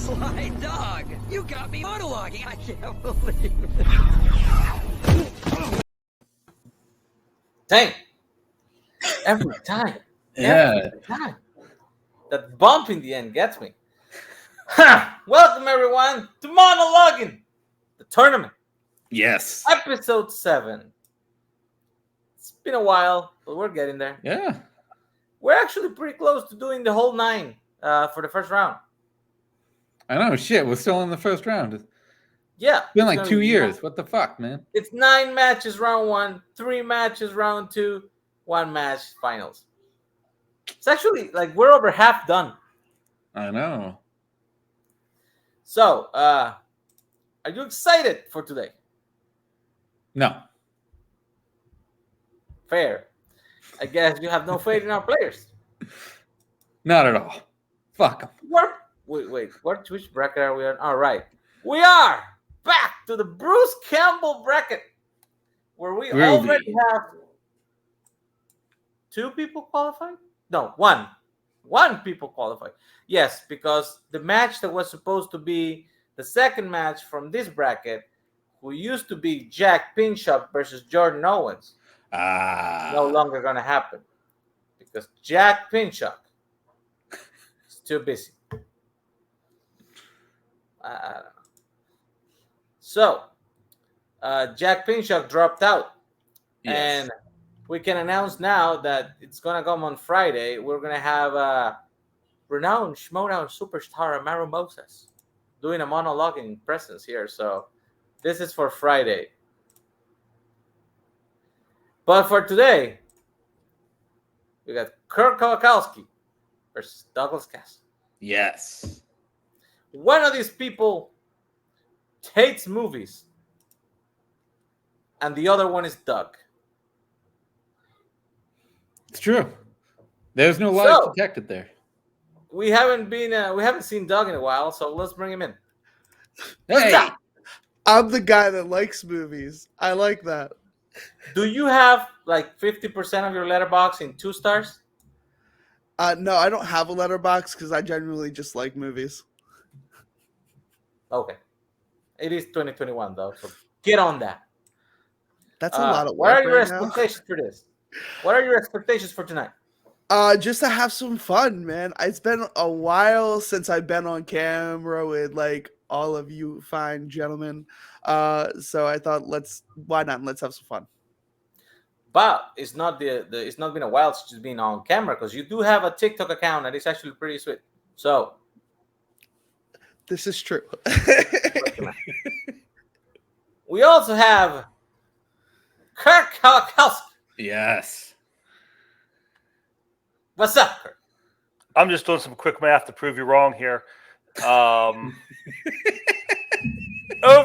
Sly dog, you got me monologuing. I can't believe it. Dang. Every time. Yeah. Every time. That bump in the end gets me. Welcome, everyone, to Monologuing, the tournament. Yes. Episode 7. It's been a while, but we're getting there. Yeah. We're actually pretty close to doing the whole 9 for the first round. I know. Shit. We're still in the first round. It's Yeah. been like 2 years. What the fuck, man? It's 9 matches round 1, 3 matches round 2, 1 match finals. It's actually like we're over half done. I know. So, are you excited for today? No. Fair. I guess you have no faith in our players. Not at all. Fuck them. Wait. Which bracket are we on? All right. We are back to the Bruce Campbell bracket, where we already have 2 people qualified? No, 1. 1 people qualified. Yes, because the match that was supposed to be the second match from this bracket, who used to be Jack Pinchuk versus Jordan Owens, no longer going to happen. Because Jack Pinchuk is too busy. I don't know. So, Jack Pinchuk dropped out. Yes. And we can announce now that it's going to come on Friday. We're going to have renowned Schmodown superstar Amaro Moses doing a monologuing presence here. So, this is for Friday. But for today, we got Kirk Kowalkowski versus Douglas Cassel. Yes. One of these people hates movies, and the other one is Doug. It's true. There's no lies detected there. We haven't seen Doug in a while, so let's bring him in. Hey. I'm the guy that likes movies. I like that. Do you have like 50% of your letterbox in 2 stars? No, I don't have a letterbox because I genuinely just like movies. Okay. It is 2021 though, so get on that. That's a lot of work. What are your right now. expectations for this? What are your expectations for tonight? Just to have some fun, man. It's been a while since I've been on camera with like all of you fine gentlemen. So I thought why not? Let's have some fun. But it's not it's not been a while since you've been on camera, because you do have a TikTok account that is actually pretty sweet. So this is true. we also have Kirk Kowakowski. Yes. What's up, Kirk? I'm just doing some quick math to prove you wrong here. Over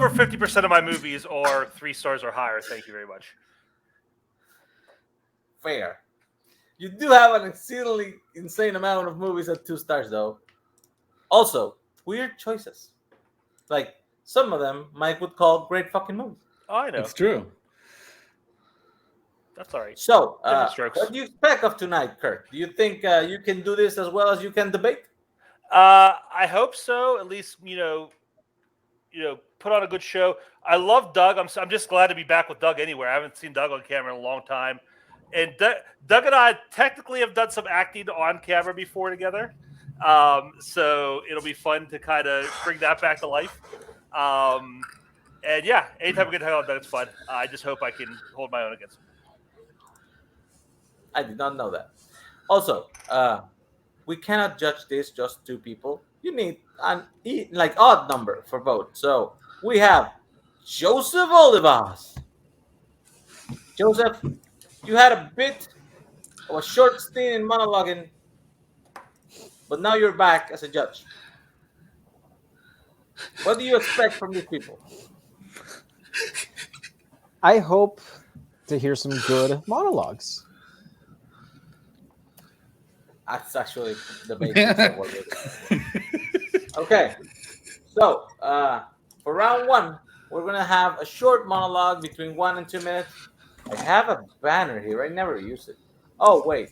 50% of my movies are 3 stars or higher. Thank you very much. Fair. You do have an exceedingly insane amount of movies at 2 stars, though. Also, weird choices. Like, some of them Mike would call great fucking movies. Oh, I know. It's true. That's all right. So, Different strokes. what do you expect of tonight, Kirk? Do you think you can do this as well as you can debate? I hope so. At least, put on a good show. I love Doug. I'm just glad to be back with Doug anywhere. I haven't seen Doug on camera in a long time. And Doug and I technically have done some acting on camera before together. So it'll be fun to kind of bring that back to life. And yeah, anytime we get to hang out, that's fun. I just hope I can hold my own against him. I did not know that. Also, we cannot judge this just 2 people. You need an odd number for vote. So we have Joseph Olivas. Joseph, you had a bit of a short stint in monologuing, but now you're back as a judge. What do you expect from these people? I hope to hear some good monologues. That's actually the basis of what it is. Okay. So, for round 1, we're going to have a short monologue between 1 and 2 minutes. I have a banner here. I never use it. Oh, wait.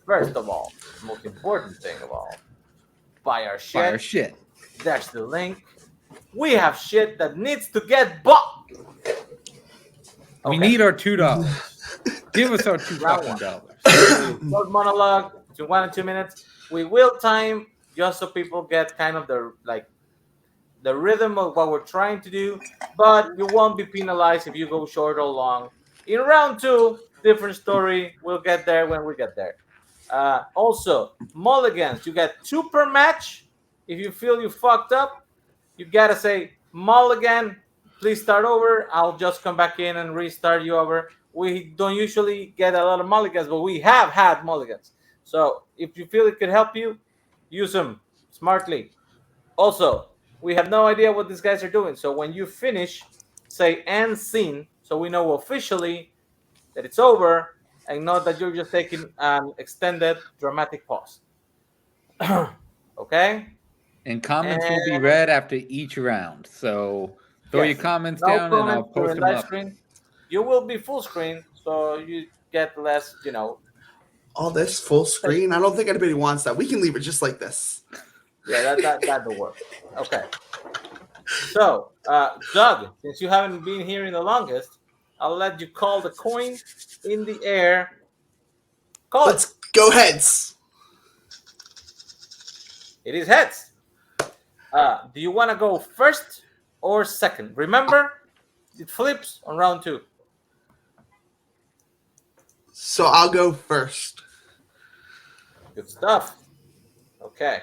First of all, the most important thing of all, buy our shit. Buy our shit. There's the link. We have shit that needs to get bought. We need our $2. Give us our $2 Round fucking one. dollars. Short monologue to 1 and 2 minutes. We will time just so people get kind of the rhythm of what we're trying to do, but you won't be penalized if you go short or long. In round 2, different story. We'll get there when we get there. Also, mulligans. You get 2 per match. If you feel you fucked up, you gotta say mulligan. Please start over. I'll just come back in and restart you over. We don't usually get a lot of mulligans, but we have had mulligans. So if you feel it could help you, use them smartly. Also, we have no idea what these guys are doing. So when you finish, say end scene, so we know officially that it's over and not that you're just taking an extended dramatic pause. Okay? And comments will be read after each round. So throw your comments down and I'll post them live up. screen. You will be full screen, so you get less, All this full screen? I don't think anybody wants that. We can leave it just like this. Yeah, that'll work. Okay. So, Doug, since you haven't been here in the longest, I'll let you call the coin in the air. Let's go heads. It is heads. Do you want to go first or second? Remember, it flips on round 2. So I'll go first. Good stuff. Okay.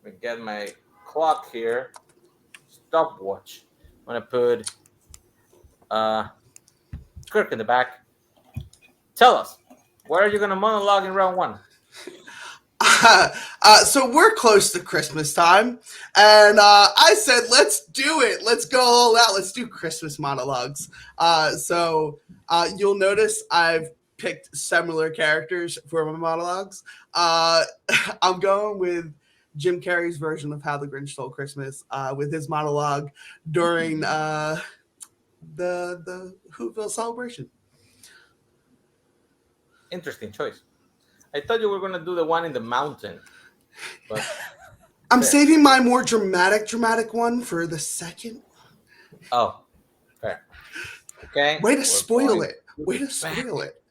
Let me get my clock here. Stopwatch. I'm going to put Kirk in the back. Tell us, where are you going to monologue in round 1? So we're close to Christmas time, and I said, let's do it. Let's go all out. Let's do Christmas monologues. So you'll notice I've picked similar characters for my monologues. I'm going with Jim Carrey's version of How the Grinch Stole Christmas with his monologue during the Whoville celebration. Interesting choice. I thought you were going to do the one in the mountain. But I'm saving my more dramatic one for the second. Oh, fair. Okay. Way to spoil it. Way to spoil it.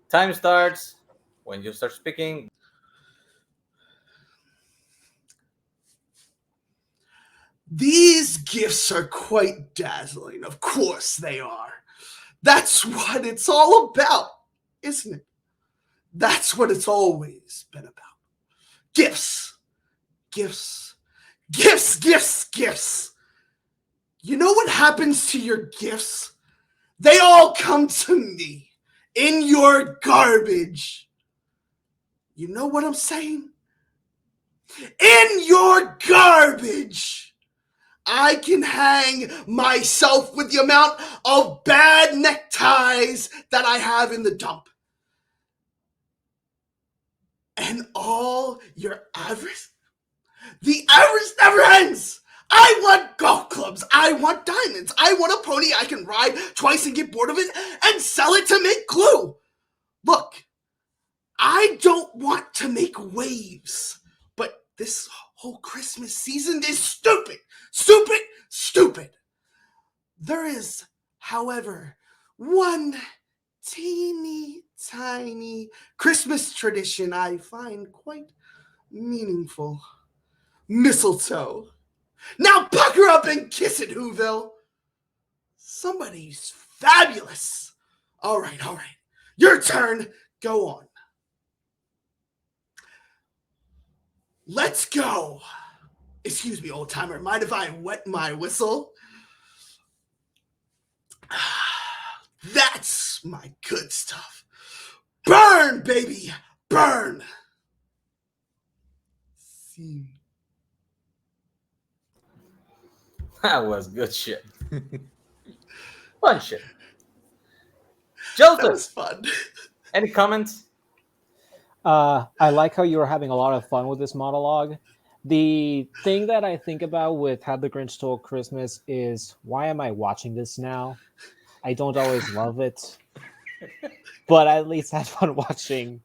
Time starts when you start speaking. These gifts are quite dazzling. Of course they are. That's what it's all about, isn't it? That's what it's always been about. Gifts. Gifts. Gifts, gifts, gifts. You know what happens to your gifts? They all come to me in your garbage. You know what I'm saying? In your garbage. I can hang myself with the amount of bad neckties that I have in the dump. And all your avarice, the avarice never ends. I want golf clubs. I want diamonds. I want a pony I can ride twice and get bored of it and sell it to make glue. Look, I don't want to make waves, but this whole Christmas season is stupid, stupid, stupid. There is, however, one teeny tiny Christmas tradition I find quite meaningful. Mistletoe. Now pucker up and kiss it, Whoville. Somebody's fabulous. All right. Your turn. Go on. Let's go. Excuse me, old timer. Mind if I wet my whistle? That's my good stuff. Burn, baby, burn. See. That was good shit. Fun shit. Joseph, that was fun. Any comments? I like how you were having a lot of fun with this monologue. The thing that I think about with How the Grinch Stole Christmas is, why am I watching this now? I don't always love it, but I at least had fun watching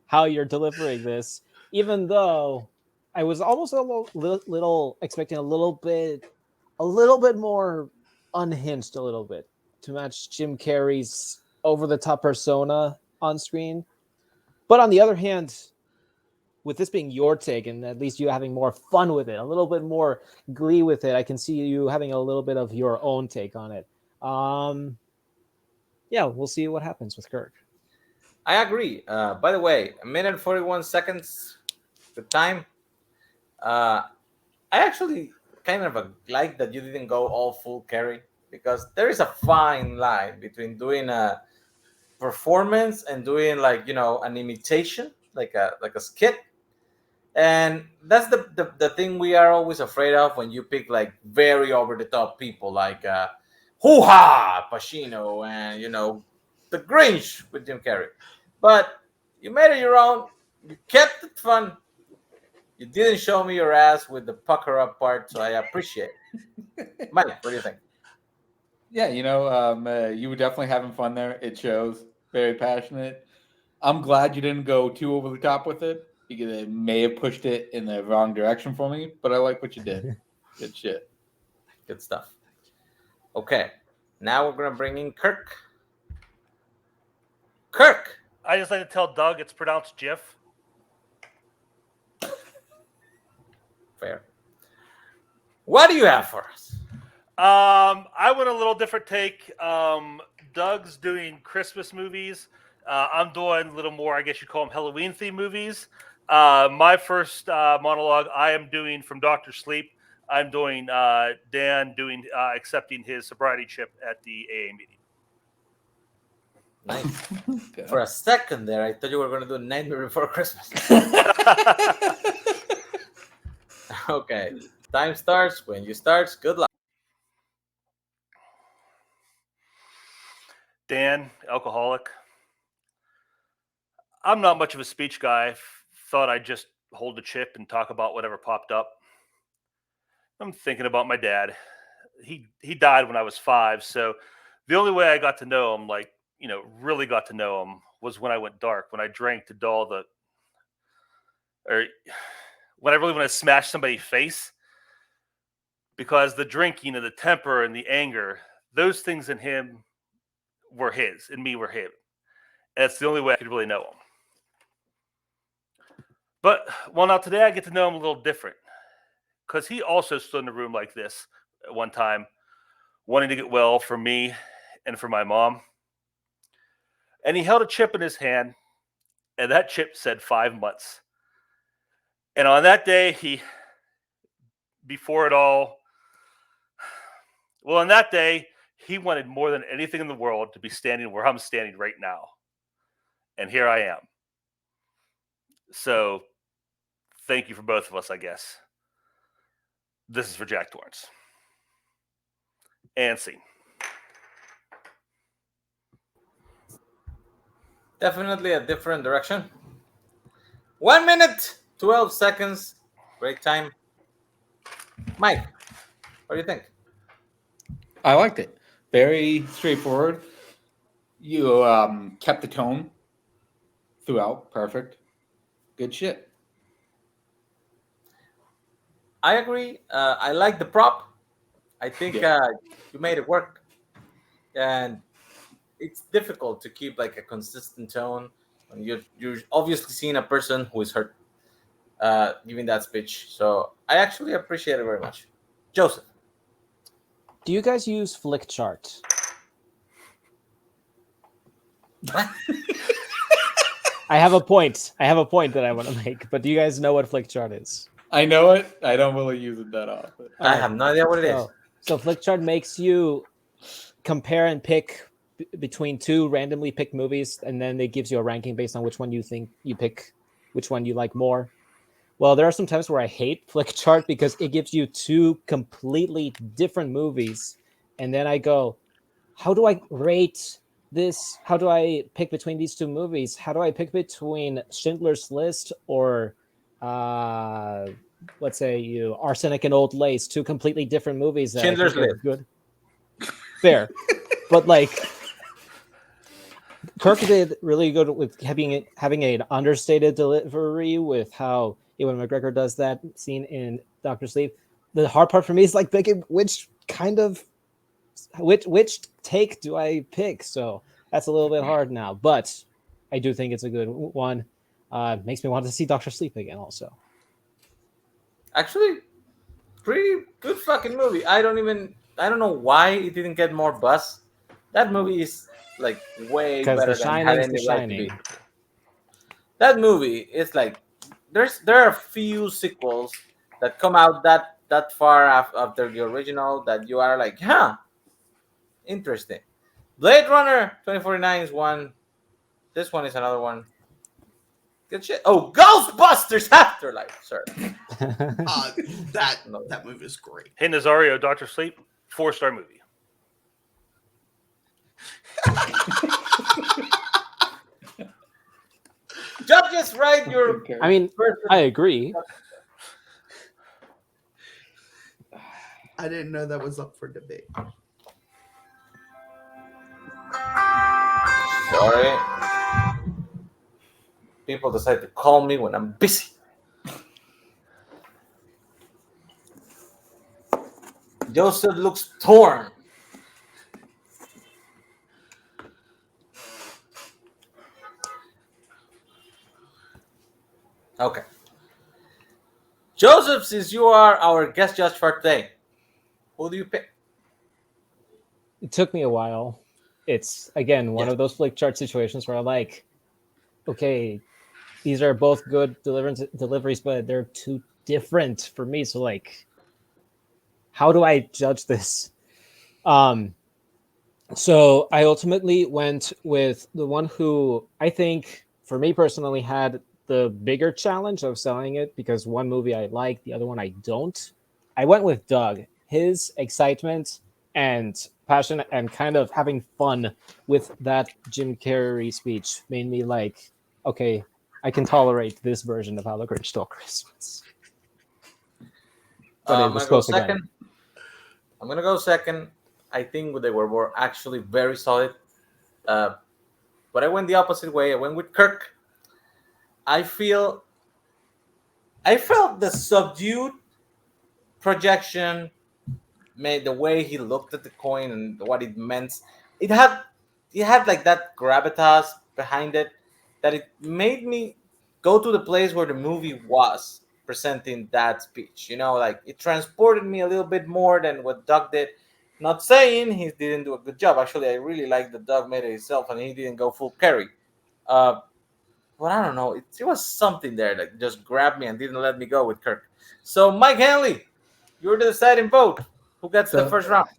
how you're delivering this, even though I was almost a little expecting a little bit more unhinged, a little bit to match Jim Carrey's over the top persona on screen. But on the other hand, with this being your take and at least you having more fun with it, a little bit more glee with it, I can see you having a little bit of your own take on it. Yeah, we'll see what happens with Kirk. I agree. By the way, 1 minute 41 seconds. Good time. I actually kind of like that you didn't go all full Carrey, because there is a fine line between doing a performance and doing, like, an imitation, like a skit. And that's the thing we are always afraid of when you pick like very over the top people like hoo-ha Pacino and the Grinch with Jim Carrey. But you made it your own. You kept it fun. You didn't show me your ass with the pucker up part, so I appreciate it. Mike, what do you think? Yeah, you were definitely having fun there. It shows. Very passionate. I'm glad you didn't go too over the top with it, because it may have pushed it in the wrong direction for me, but I like what you did. Good shit. Good stuff. Okay, now we're going to bring in Kirk. Kirk! I just like to tell Doug it's pronounced Jif. Fair. What do you have for us? I went a little different take. Doug's doing Christmas movies. I'm doing a little more, I guess you call them Halloween themed movies. My first monologue I am doing from Dr. Sleep. I'm doing Dan accepting his sobriety chip at the AA meeting. Nice. Okay. For a second there, I thought you were going to do Nightmare Before Christmas. Okay. Time starts when you start. Good luck. Dan, alcoholic. I'm not much of a speech guy. Thought I'd just hold the chip and talk about whatever popped up. I'm thinking about my dad. He died when I was 5, so the only way I got to know him, really got to know him, was when I went dark, when I drank to dull when I really want to smash somebody's face, because the drinking and the temper and the anger, those things in him were his, and me were him. And it's the only way I could really know him. But, now today I get to know him a little different, because he also stood in a room like this at one time, wanting to get well for me and for my mom. And he held a chip in his hand, and that chip said 5 months. And on that day, on that day, he wanted more than anything in the world to be standing where I'm standing right now. And here I am. So, thank you for both of us, I guess. This is for Jack Torrance. And scene. Definitely a different direction. 1 minute, 12 seconds. Great time. Mike, what do you think? I liked it. Very straightforward. You kept the tone throughout. Perfect. Good shit. I agree. I like the prop. I think you made it work. And it's difficult to keep like a consistent tone when you're obviously seeing a person who is hurt giving that speech. So I actually appreciate it very much. Joseph. Do you guys use Flickchart? I have a point that I want to make, but do you guys know what Flickchart is? I know it. I don't really use it that often. I have no idea what it is. So Flickchart makes you compare and pick between two randomly picked movies, and then it gives you a ranking based on which one you think you pick, which one you like more. Well, there are some times where I hate Flickchart because it gives you two completely different movies, and then I go, how do I rate this? How do I pick between these two movies? How do I pick between Schindler's List or let's say Arsenic and Old Lace, two completely different movies that Schindler's List. Good. Fair. But like Kirk did really good with having an understated delivery with how Ewan McGregor does that scene in Doctor Sleep. The hard part for me is like picking which take do I pick. So that's a little bit hard now, but I do think it's a good one. Makes me want to see Doctor Sleep again. Also, Actually, pretty good fucking movie. I don't know why it didn't get more buzz. That movie is like way because The better than it had Shining's The any right to be. Shining. That movie is like there are a few sequels that come out that far after the original that you are like, huh, interesting. Blade Runner 2049 is one. This one is another one. Good shit. Oh, Ghostbusters Afterlife, sir. That movie is great. Hey, Nazario, Doctor Sleep, 4-star movie. Judges, write your. I mean, I agree. I didn't know that was up for debate. Sorry. People decide to call me when I'm busy. Joseph looks torn. Okay. Joseph, since you are our guest judge for today, who do you pick? It took me a while. It's again one of those flick chart situations where I'm like, okay, these are both good deliveries, but they're too different for me. So like, how do I judge this? So I ultimately went with the one who I think, for me personally, had the bigger challenge of selling it because one movie I like, the other one I don't. I went with Doug. His excitement and passion and kind of having fun with that Jim Carrey speech made me like, okay, I can tolerate this version of How the Grinch Stole Christmas. But it was close again. I'm gonna go second. I think they were actually very solid. But I went the opposite way. I went with Kirk. I felt the subdued projection made the way he looked at the coin and what it meant. It had like that gravitas behind it that it made me go to the place where the movie was presenting that speech. You know, like it transported me a little bit more than what Doug did. Not saying he didn't do a good job. Actually, I really like that Doug made it himself and he didn't go full carry. But I don't know. It was something there that just grabbed me and didn't let me go with Kirk. So, Mike Hanley, you're the deciding vote. Who gets the first round?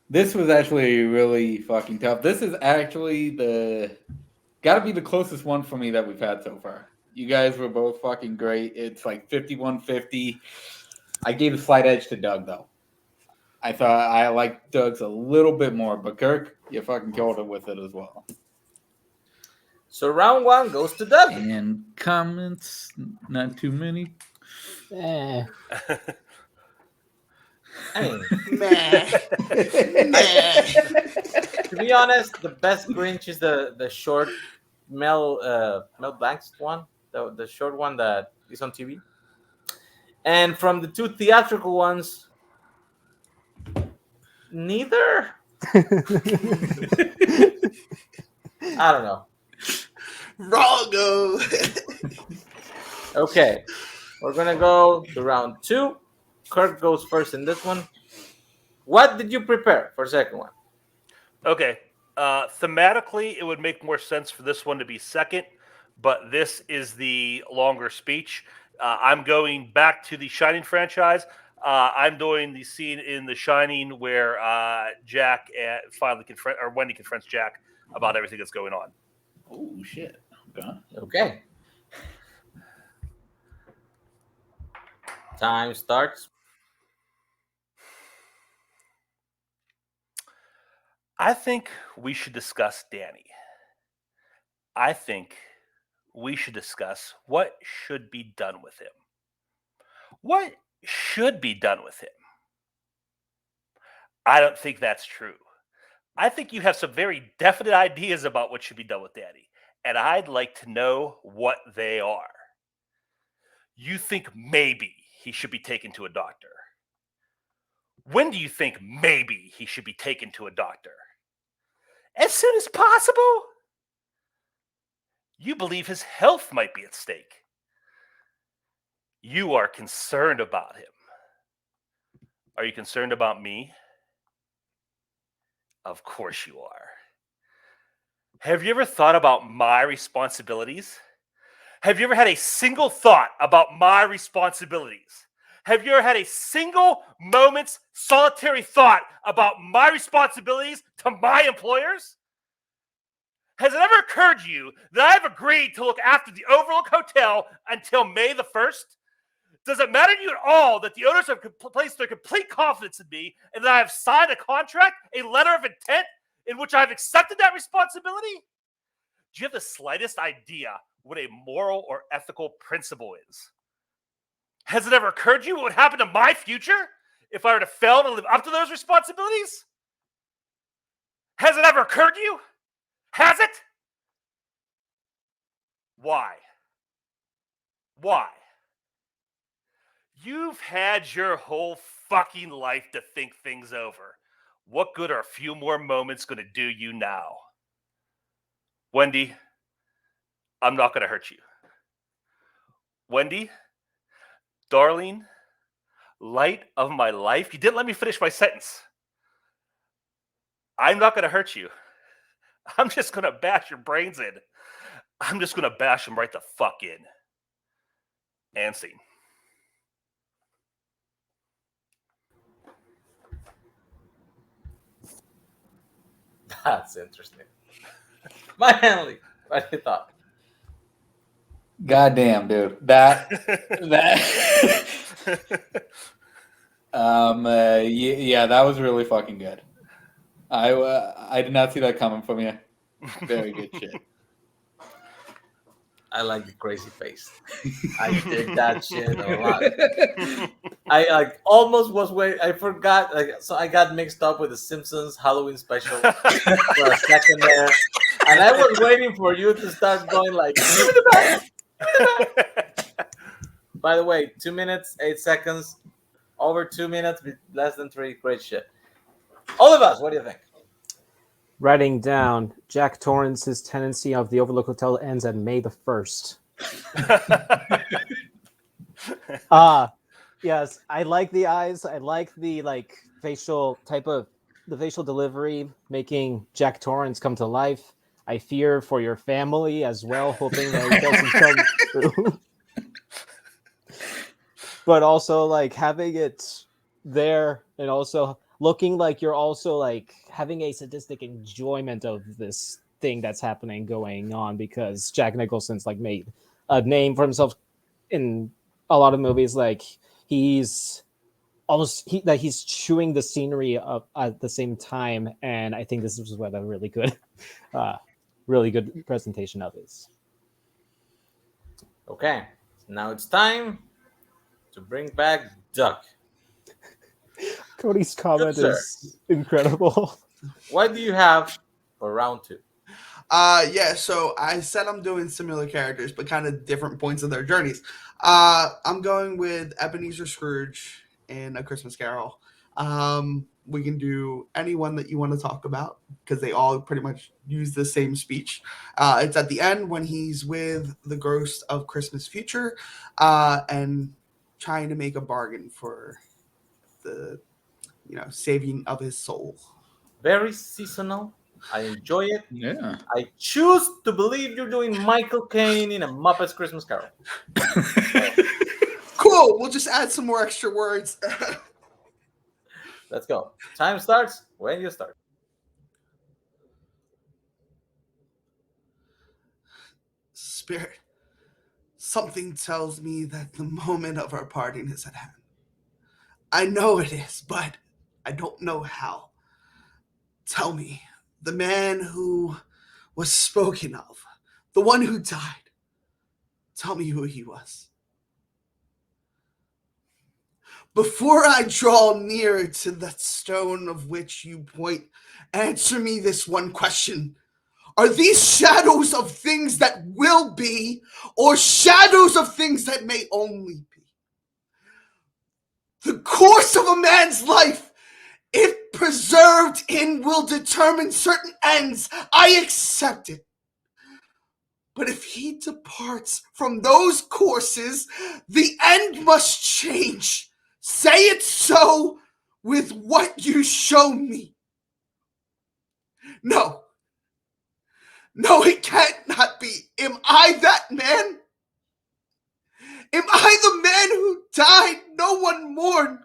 This was actually really fucking tough. This is actually got to be the closest one for me that we've had so far. You guys were both fucking great. It's like 51-50. I gave a slight edge to Doug, though. I thought I liked Doug's a little bit more, but Kirk, you fucking killed it with it as well. So round one goes to Doug. And comments, not too many. Eh. I mean, Meh. to be honest, the best Grinch is the short Mel Blanc's one, the short one that is on TV. And from the two theatrical ones, neither. I don't know. Wrongo. Okay, we're gonna go to round two. Kirk goes first in this one. What did you prepare for second one? Okay. Thematically, it would make more sense for this one to be second, but this is the longer speech. I'm going back to the Shining franchise. I'm doing the scene in The Shining where Jack finally Wendy confronts Jack about everything that's going on. Oh, shit. Okay. Time starts. I think we should discuss Danny. I think we should discuss what should be done with him. What should be done with him? I don't think that's true. I think you have some very definite ideas about what should be done with Danny, and I'd like to know what they are. You think maybe he should be taken to a doctor. When do you think maybe he should be taken to a doctor? As soon as possible. You believe his health might be at stake. You are concerned about him. Are you concerned about me? Of course you are. Have you ever thought about my responsibilities? Have you ever had a single thought about my responsibilities? Have you ever had a single moment's solitary thought about my responsibilities to my employers? Has it ever occurred to you that I have agreed to look after the Overlook Hotel until May the 1st? Does it matter to you at all that the owners have placed their complete confidence in me and that I have signed a contract, a letter of intent, in which I have accepted that responsibility? Do you have the slightest idea what a moral or ethical principle is? Has it ever occurred to you what would happen to my future if I were to fail to live up to those responsibilities? Has it ever occurred to you? Has it? Why? Why? You've had your whole fucking life to think things over. What good are a few more moments going to do you now? Wendy, I'm not going to hurt you. Wendy, darling, light of my life. You didn't let me finish my sentence. I'm not going to hurt you. I'm just going to bash your brains in. I'm just going to bash them right the fuck in. And scene. That's interesting. My Henley, what do you thought? Goddamn, dude. That yeah, that was really fucking good. I did not see that coming from you. Very good shit. I like the crazy face. I dig that shit a lot. I like almost was waiting. I forgot. So I got mixed up with the Simpsons Halloween special for a second there, and I was waiting for you to start going like. By the way, 2 minutes, 8 seconds, over 2 minutes, less than 3. Great shit. All of us, what do you think? Writing down, Jack Torrance's tenancy of the Overlook Hotel ends at May the 1st. Yes, I like the eyes. I like the facial delivery, making Jack Torrance come to life. I fear for your family as well, hoping that it doesn't come through. But also having it there and also looking like you're also having a sadistic enjoyment of this thing that's going on, because Jack Nicholson's made a name for himself in a lot of movies. He's he's chewing the scenery up at the same time, and I think this is what a really good presentation of is. Okay, now it's time to bring back Duck. Cody's comment is incredible. What do you have for round 2? Yeah, so I said I'm doing similar characters, but kind of different points of their journeys. I'm going with Ebenezer Scrooge in A Christmas Carol. We can do anyone that you want to talk about because they all pretty much use the same speech. It's at the end when he's with the ghost of Christmas Future and trying to make a bargain for the saving of his soul. Very seasonal. I enjoy it. Yeah. I choose to believe you're doing Michael Caine in A Muppet's Christmas Carol. Cool. We'll just add some more extra words. Let's go. Time starts when you start. Spirit, something tells me that the moment of our parting is at hand. I know it is, but I don't know how. Tell me, the man who was spoken of, the one who died, tell me who he was. Before I draw near to that stone of which you point, answer me this one question. Are these shadows of things that will be, or shadows of things that may only be? The course of a man's life, if preserved in, will determine certain ends. I accept it. But if he departs from those courses, the end must change. Say it so with what you show me. No, it can't not be. Am I that man? Am I the man who died? No one mourned.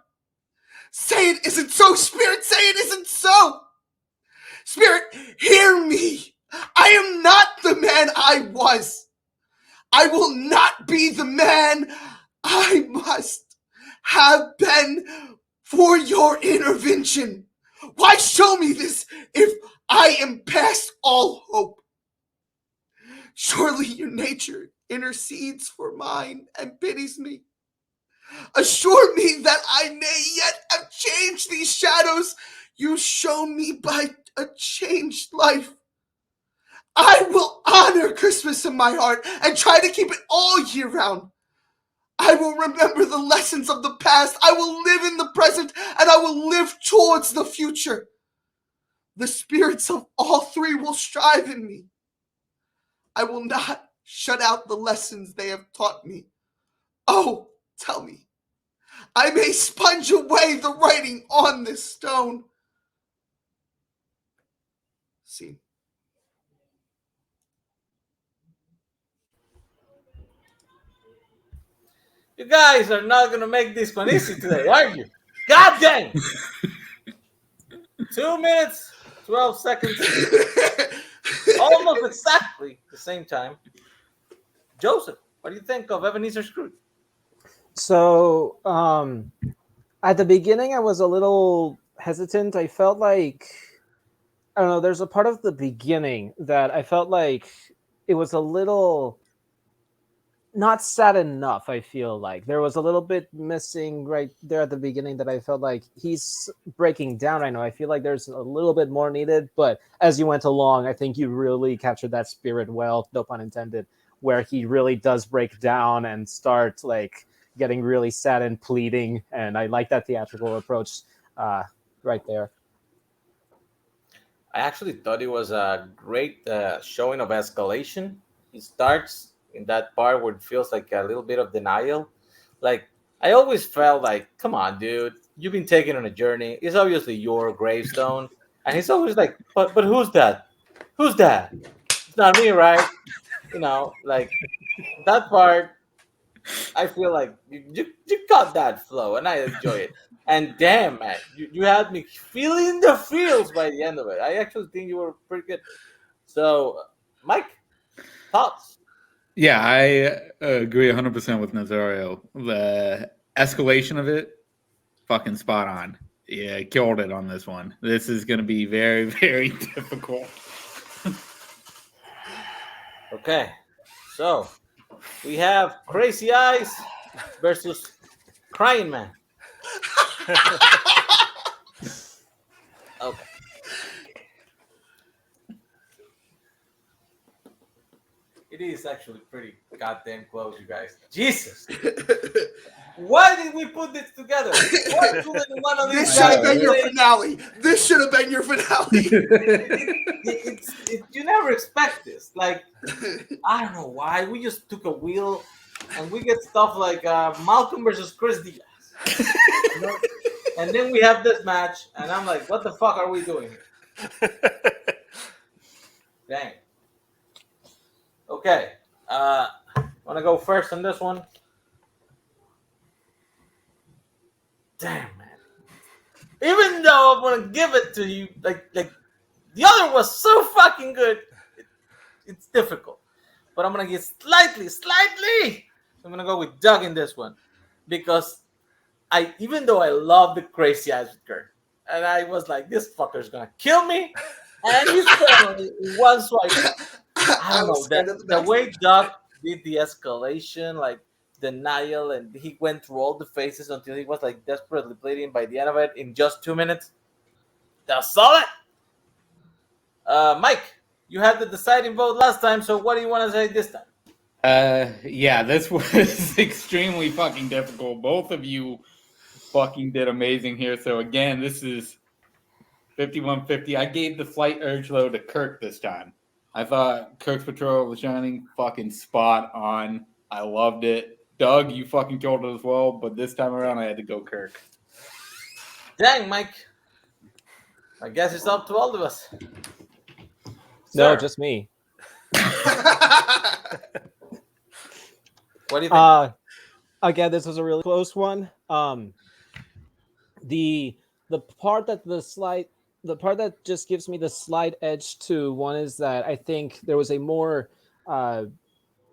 Say it isn't so, Spirit. Say it isn't so. Spirit, hear me. I am not the man I was. I will not be the man I must have been for your intervention. Why show me this if I am past all hope? Surely your nature intercedes for mine and pities me. Assure me that I may yet have changed these shadows you show me by a changed life. I will honor Christmas in my heart and try to keep it all year round. I will remember the lessons of the past. I will live in the present, and I will live towards the future. The spirits of all three will strive in me. I will not shut out the lessons they have taught me. Oh, tell me, I may sponge away the writing on this stone. See. You guys are not gonna make this one easy today, are you? God dang! 2 minutes, 12 seconds, almost exactly the same time. Joseph, what do you think of Ebenezer Scrooge? So, at the beginning, I was a little hesitant. I felt like, I don't know, there's a part of the beginning that I felt like it was a little not sad enough. I feel like there was a little bit missing right there at the beginning that I felt like he's breaking down. I know I feel like there's a little bit more needed, but as you went along, I think you really captured that spirit well, no pun intended, where he really does break down and start like getting really sad and pleading, and I like that theatrical approach right there. I actually thought it was a great showing of escalation. He starts in that part where it feels like a little bit of denial. Like, I always felt like, come on, dude, you've been taken on a journey. It's obviously your gravestone. And he's always like, but who's that? Who's that? It's not me, right? You know, like that part, I feel like you got that flow, and I enjoy it. And damn, man, you had me feeling the feels by the end of it. I actually think you were pretty good. So, Mike, thoughts? Yeah, I agree 100% with Nazario. The escalation of it, fucking spot on. Yeah, killed it on this one. This is going to be very, very difficult. Okay, so we have Crazy Eyes versus Crying Man. Okay. It is actually pretty goddamn close, you guys. Jesus! Why did we put this together? Why couldn't one of these This should have guys been your say- finale. This should have been your finale. You never expect this. Like, I don't know why. We just took a wheel and we get stuff like Malcolm versus Chris Diaz. You know? And then we have this match, and I'm like, what the fuck are we doing here? Dang. Okay. Want to go first on this one? Damn, man. Even though I'm going to give it to you, like the other was so fucking good, it's difficult. But I'm going to get slightly, I'm going to go with Doug in this one. Because even though I love the Crazy Eyes with Kirk, and I was like, this fucker's going to kill me, and he's family in one swipe. I don't know, the way Doug did the escalation, like denial, and he went through all the phases until he was like desperately bleeding by the end of it in just 2 minutes. That's solid. Mike, You had the deciding vote last time, so what do you want to say this time? Yeah, this was extremely fucking difficult. Both of you fucking did amazing here. So again, this is 51-50. I gave the flight urge though to Kirk this time. I thought Kirk's portrayal of the Shining fucking spot on. I loved it. Doug, you fucking killed it as well, but this time around I had to go Kirk. Dang, Mike. I guess it's up to all of us. No, Sir, just me. what do you think? Again, this was a really close one. The part that just gives me the slight edge to one is that I think there was a more I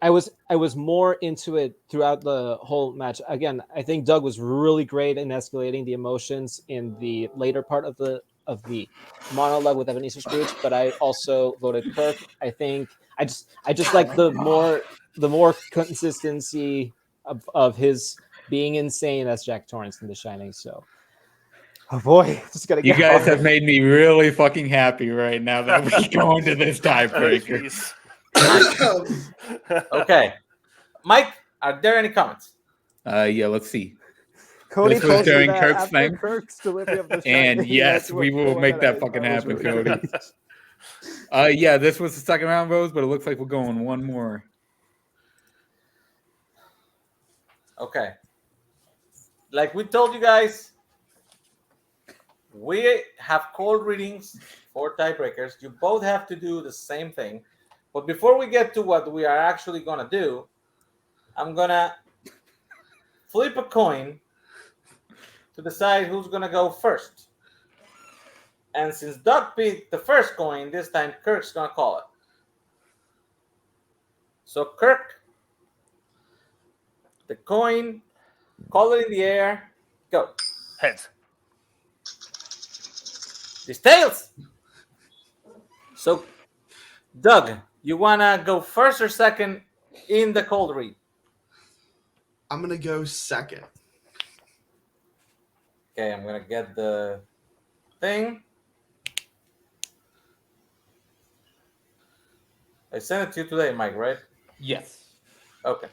was more into it throughout the whole match. Again, I think Doug was really great in escalating the emotions in the later part of the monologue with Ebenezer Scrooge, but I also voted Kirk. I think I just like the more consistency of his being insane as Jack Torrance in The Shining. So, oh boy, just gotta You get guys hard. have made me really fucking happy right now that we're going to this tiebreaker. Okay. Mike, are there any comments? Yeah, let's see. Cody This was told me during that Kirk's after thing. Kirk's delivery of The Shining, And yes, we will make that fucking happen, Cody. Yeah, this was the second round, Rose, but it looks like we're going one more. Okay. Like we told you guys, we have cold readings for tiebreakers. You both have to do the same thing. But before we get to what we are actually going to do, I'm going to flip a coin to decide who's going to go first. And since Doug picked the first coin, this time Kirk's going to call it. So Kirk, the coin, call it in the air, go. Heads. It's tails. So Doug, you want to go first or second in the cold read? I'm gonna go second. Okay, I'm going to get the thing. I sent it to you today, Mike, right? Yes. Okay.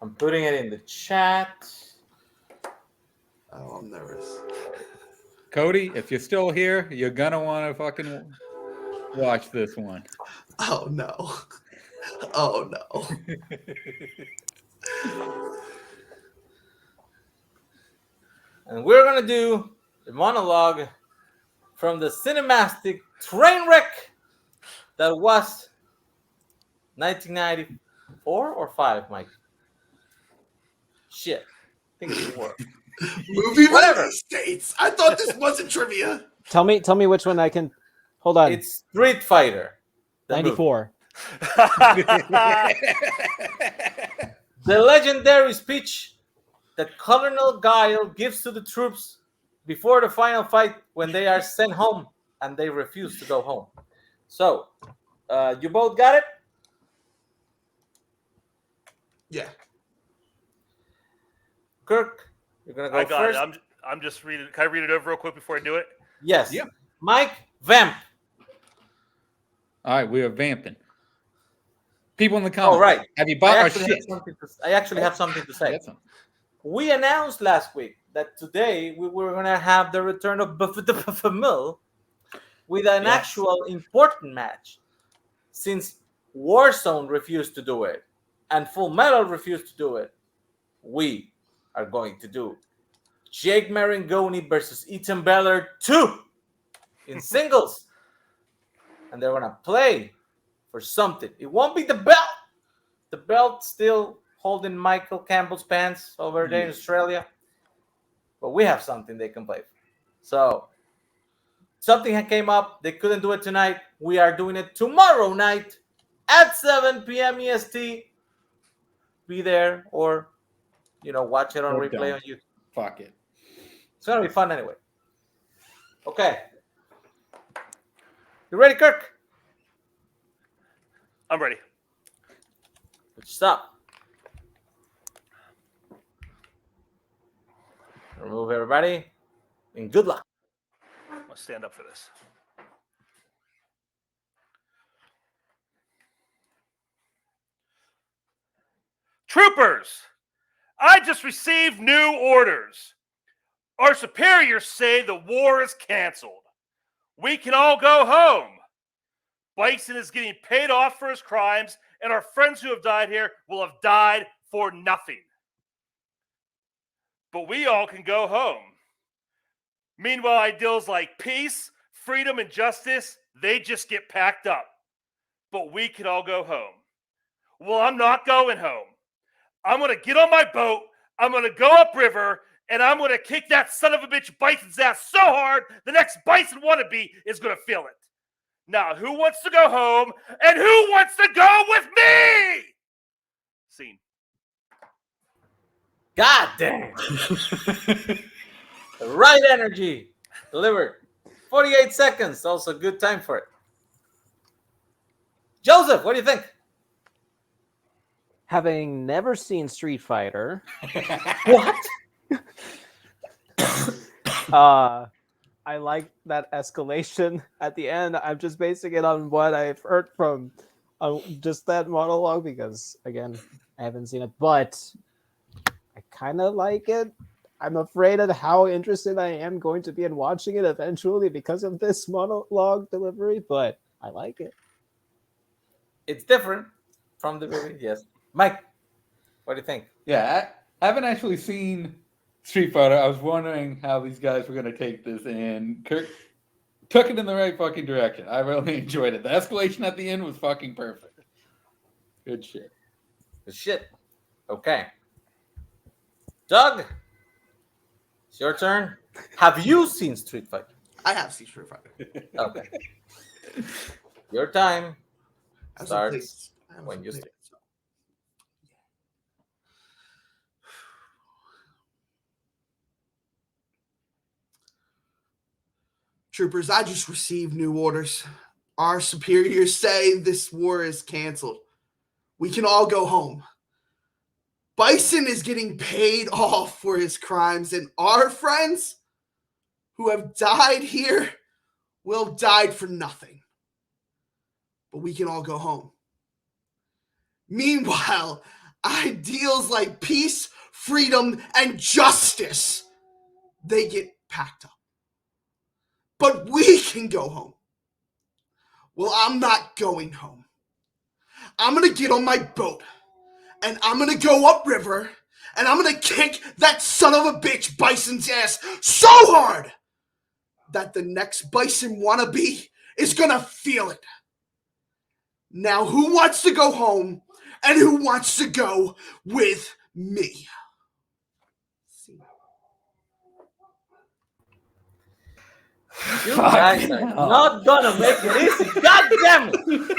I'm putting it in the chat. Oh, I'm nervous. Cody, if you're still here, you're going to want to fucking watch this one. Oh no. Oh no. And we're going to do the monologue from the cinematic train wreck that was 1994 or 5, Mike? Shit. I think it's 4. Movie Whatever. release dates. I thought this wasn't trivia. Tell me which one I can. Hold on. It's Street Fighter. the movie. 94. The legendary speech that Colonel Guile gives to the troops before the final fight when they are sent home and they refuse to go home. So, you both got it? Yeah. Kirk, you're going to go I got first? it. I'm just reading. Can I read it over real quick before I do it? Yes. Yeah. Mike, vamp. All right, we are vamping. People in the comments. Oh, right. Have you bought our shit? I actually have something to say. That's something. We announced last week that today we were going to have the return of Mill with an actual important match. Since Warzone refused to do it and Full Metal refused to do it, we are going to do Jake Marangoni versus Ethan Beller 2 in singles. And they're going to play for something. It won't be the belt. The belt still holding Michael Campbell's pants over there in Australia. But we have something they can play for. So, something came up. They couldn't do it tonight. We are doing it tomorrow night at 7 p.m. EST. Be there or, watch it on Or replay don't. on YouTube. Fuck it. It's going to be fun anyway. Okay. You ready, Kirk? I'm ready. Good stuff. Remove everybody. And good luck. I'll stand up for this. Troopers, I just received new orders. Our superiors say the war is canceled. We can all go home. Bison is getting paid off for his crimes, and our friends who have died here will have died for nothing. But we all can go home. Meanwhile, ideals like peace, freedom, and justice, they just get packed up. But we can all go home. Well, I'm not going home. I'm going to get on my boat, I'm going to go upriver, and I'm going to kick that son of a bitch Bison's ass so hard, the next Bison wannabe is going to feel it. Now, who wants to go home, and who wants to go with me? Scene. God damn. The right energy delivered. 48 seconds. Also good time for it. Joseph, what do you think? Having never seen Street Fighter, What? I like that escalation at the end. I'm just basing it on what I've heard from just that monologue because, again, I haven't seen it, but I kind of like it. I'm afraid of how interested I am going to be in watching it eventually because of this monologue delivery, but I like it. It's different from the movie, yes. Mike, what do you think? Yeah, I haven't actually seen Street Fighter. I was wondering how these guys were going to take this, and Kirk took it in the right fucking direction. I really enjoyed it. The escalation at the end was fucking perfect. Good shit. Good shit. Okay. Doug, it's your turn. Have you seen Street Fighter? I have seen Street Fighter. Okay. Your time I haven't starts played- when you played start. it, so. Troopers, I just received new orders. Our superiors say this war is canceled. We can all go home. Bison is getting paid off for his crimes, and our friends who have died here will die for nothing. But we can all go home. Meanwhile, ideals like peace, freedom, and justice, they get packed up. But we can go home. Well, I'm not going home. I'm going to get on my boat, and I'm going to go upriver, and I'm going to kick that son of a bitch Bison's ass so hard that the next Bison wannabe is going to feel it. Now, who wants to go home, and who wants to go with me? You guys are not gonna make it easy. God damn it!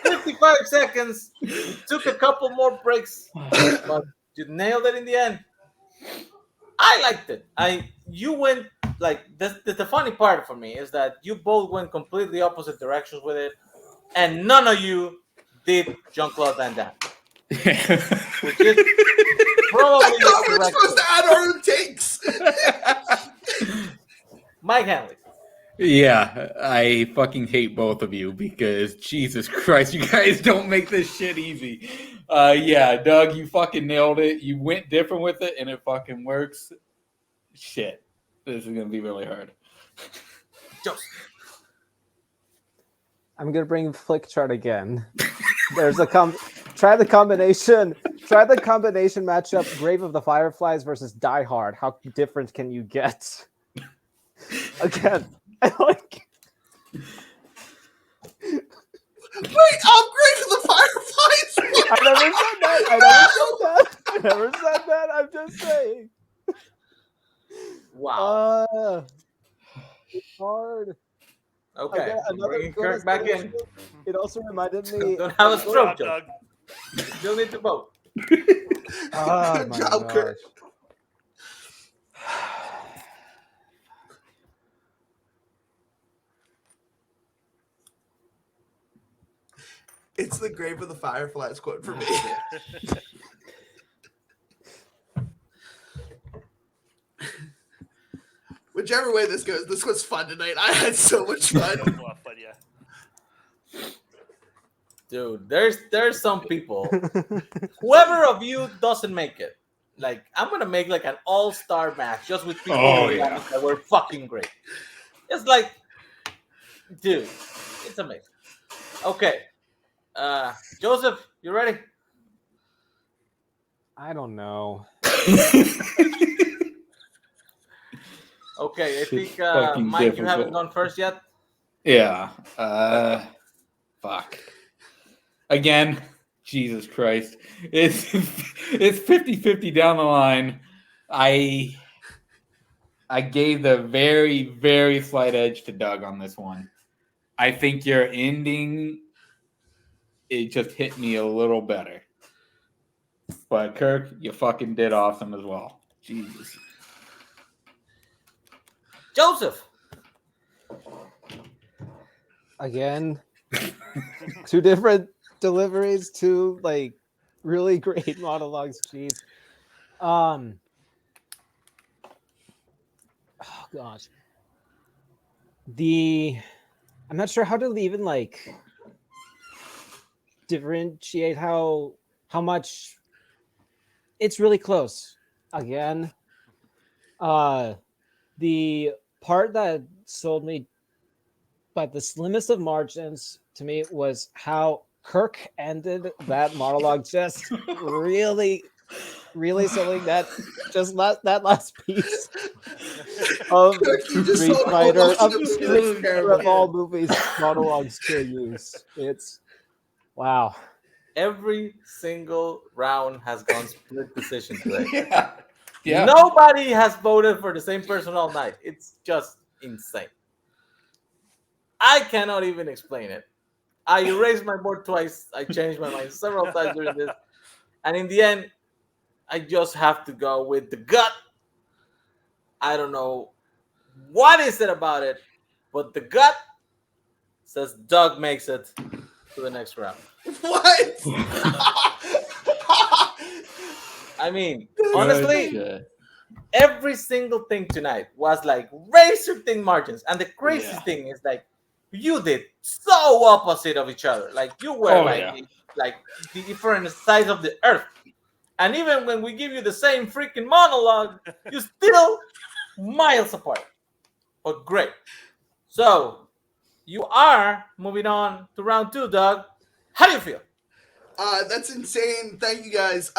55 seconds. You took a couple more breaks, but you nailed it in the end. I liked it. You went like the funny part for me is that you both went completely opposite directions with it, and none of you did Jean-Claude Van Damme, which is probably I thought we were correct. supposed to add our own takes. Mike Hanley. Yeah, I fucking hate both of you because Jesus Christ, you guys don't make this shit easy. Yeah, Doug, you fucking nailed it. You went different with it, and it fucking works. Shit, this is gonna be really hard. Joseph. I'm gonna bring Flick Chart again. There's a try the combination matchup: Grave of the Fireflies versus Die Hard. How different can you get? Again, I like. Wait, upgrade to the Fireflies? I never said that. I'm just saying. Wow. It's hard. Okay. Again, I'm bringing Kirk back in. It also reminded me. Don't have a Good stroke, job, Joe. Doug. Still need to vote. Oh, Good my job, Kirk. gosh. It's the Grave of the Fireflies quote for me. Which whichever way this goes, this was fun tonight. I had so much fun. That was a lot of fun, yeah. Dude, there's some people. Whoever of you doesn't make it, like I'm gonna make like an all-star match just with people that were fucking great. It's like, dude, it's amazing. Okay, Joseph, you ready? I don't know. Okay, I think fucking Mike, you haven't difficult. gone first yet. Yeah. Fuck. Again, Jesus Christ. It's 50-50 down the line. I gave the very, very slight edge to Doug on this one. I think your ending, it just hit me a little better. But Kirk, you fucking did awesome as well. Jesus. Joseph. Again, two different deliveries, two like really great monologues. Jeez. Oh gosh. I'm not sure how to even like differentiate how much it's really close. Again, the part that sold me by the slimmest of margins to me was how Kirk ended that monologue, just really selling that that last piece of Street Fighter of all movies monologues to use. It's wow. Every single round has gone split decision today. Yeah. Nobody has voted for the same person all night. It's just insane. I cannot even explain it. I erased my board twice. I changed my mind several times during this. And in the end, I just have to go with the gut. I don't know what is it about it, but the gut says Doug makes it to the next round. What? I mean, honestly, every single thing tonight was like razor thin margins. And the craziest thing is like, you did so opposite of each other. Like you were like the different sides of the earth. And even when we give you the same freaking monologue, you still miles apart. But great. So you are moving on to round 2, Doug. How do you feel? That's insane. Thank you guys.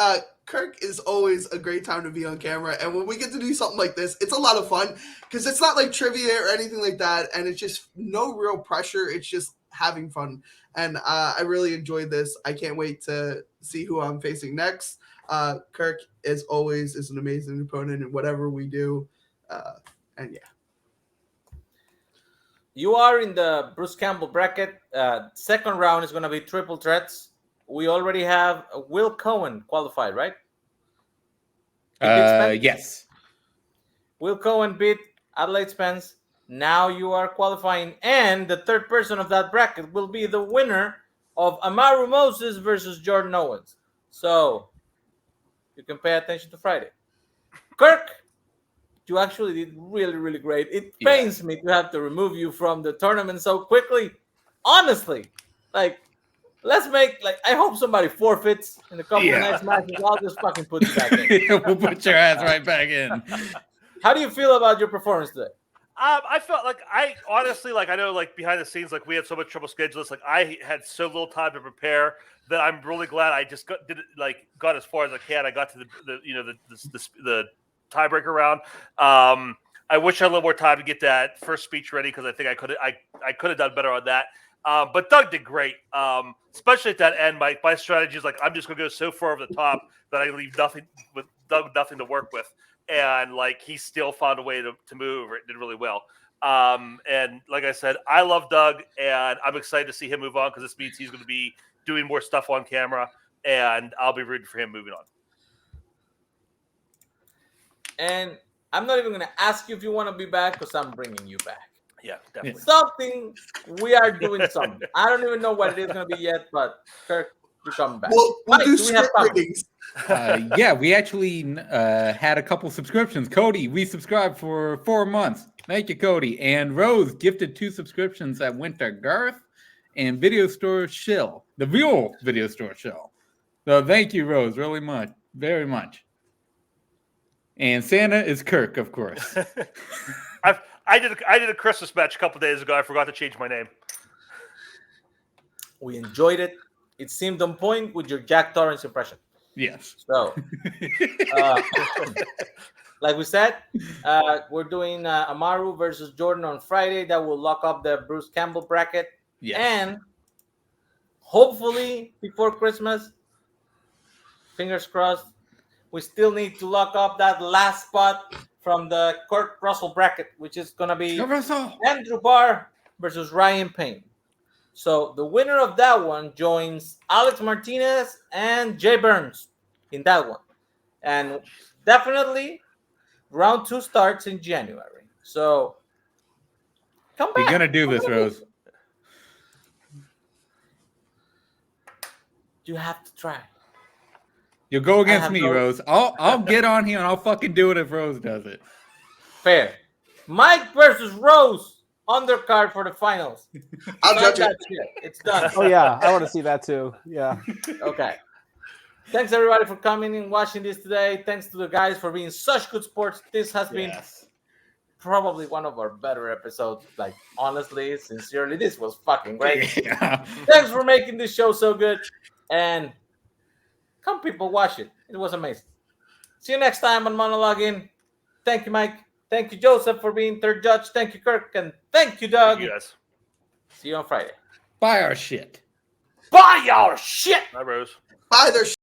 Kirk is always a great time to be on camera, and when we get to do something like this, it's a lot of fun because it's not like trivia or anything like that, and it's just no real pressure. It's just having fun, and I really enjoyed this. I can't wait to see who I'm facing next. Kirk, as always, is an amazing opponent in whatever we do, and yeah. You are in the Bruce Campbell bracket. Second round is going to be triple threats. We already have Will Cohen qualified, right? Yes. Will Cohen beat Adelaide Spence. Now you are qualifying, and the third person of that bracket will be the winner of Amaru Moses versus Jordan Owens. So you can pay attention to Friday. Kirk, you actually did really, really great. It pains me to have to remove you from the tournament so quickly. Honestly, like, let's make, like, I hope somebody forfeits in a couple of next matches. I'll just fucking put you back in. We'll put your ass right back in. How do you feel about your performance today? I felt like I honestly, like, I know, like, behind the scenes, like, we had so much trouble scheduling. Like, I had so little time to prepare that I'm really glad I just got as far as I can. I got to the tiebreaker round. I wish I had a little more time to get that first speech ready because I think I could have done better on that. But Doug did great, especially at that end. My strategy is like, I'm just going to go so far over the top that I leave nothing to work with. And like, he still found a way to move. It did really well. And like I said, I love Doug, and I'm excited to see him move on because this means he's going to be doing more stuff on camera, and I'll be rooting for him moving on. And I'm not even going to ask you if you want to be back because I'm bringing you back. Yeah, definitely. Something, we are doing something. I don't even know what it is going to be yet, but Kirk, you're coming back. We'll Mike, do we have script readings. Yeah, we actually had a couple subscriptions. Cody, we subscribed for 4 months. Thank you, Cody. And Rose gifted 2 subscriptions that went to Garth and Video Store Shill, the real Video Store Shill. So thank you, Rose, really much, very much. And Santa is Kirk, of course. I did a Christmas match a couple days ago. I forgot to change my name. We enjoyed it. It seemed on point with your Jack Torrance impression. Yes. So, like we said, we're doing Amaru versus Jordan on Friday. That will lock up the Bruce Campbell bracket. Yes. And hopefully before Christmas, fingers crossed, we still need to lock up that last spot from the Kirk Russell bracket, which is going to be Andrew Barr versus Ryan Payne. So the winner of that one joins Alex Martinez and Jay Burns in that one. And definitely round 2 starts in January. So come back. You're going to do this, Rose. You have to try. You'll go against me, Rose. I'll get on here and I'll fucking do it if Rose does it. Fair. Mike versus Rose undercard for the finals. I'll judge it. It's done. Oh yeah, I want to see that too. Yeah. Okay. Thanks everybody for coming and watching this today. Thanks to the guys for being such good sports. This has been probably one of our better episodes. Like honestly, sincerely, this was fucking great. Yeah. Thanks for making this show so good. And come people watch it. It was amazing. See you next time on Monologuing. Thank you, Mike. Thank you, Joseph, for being third judge. Thank you, Kirk. And thank you, Doug. Thank you guys. See you on Friday. Buy our shit. Buy our shit. Bye, Rose. Buy their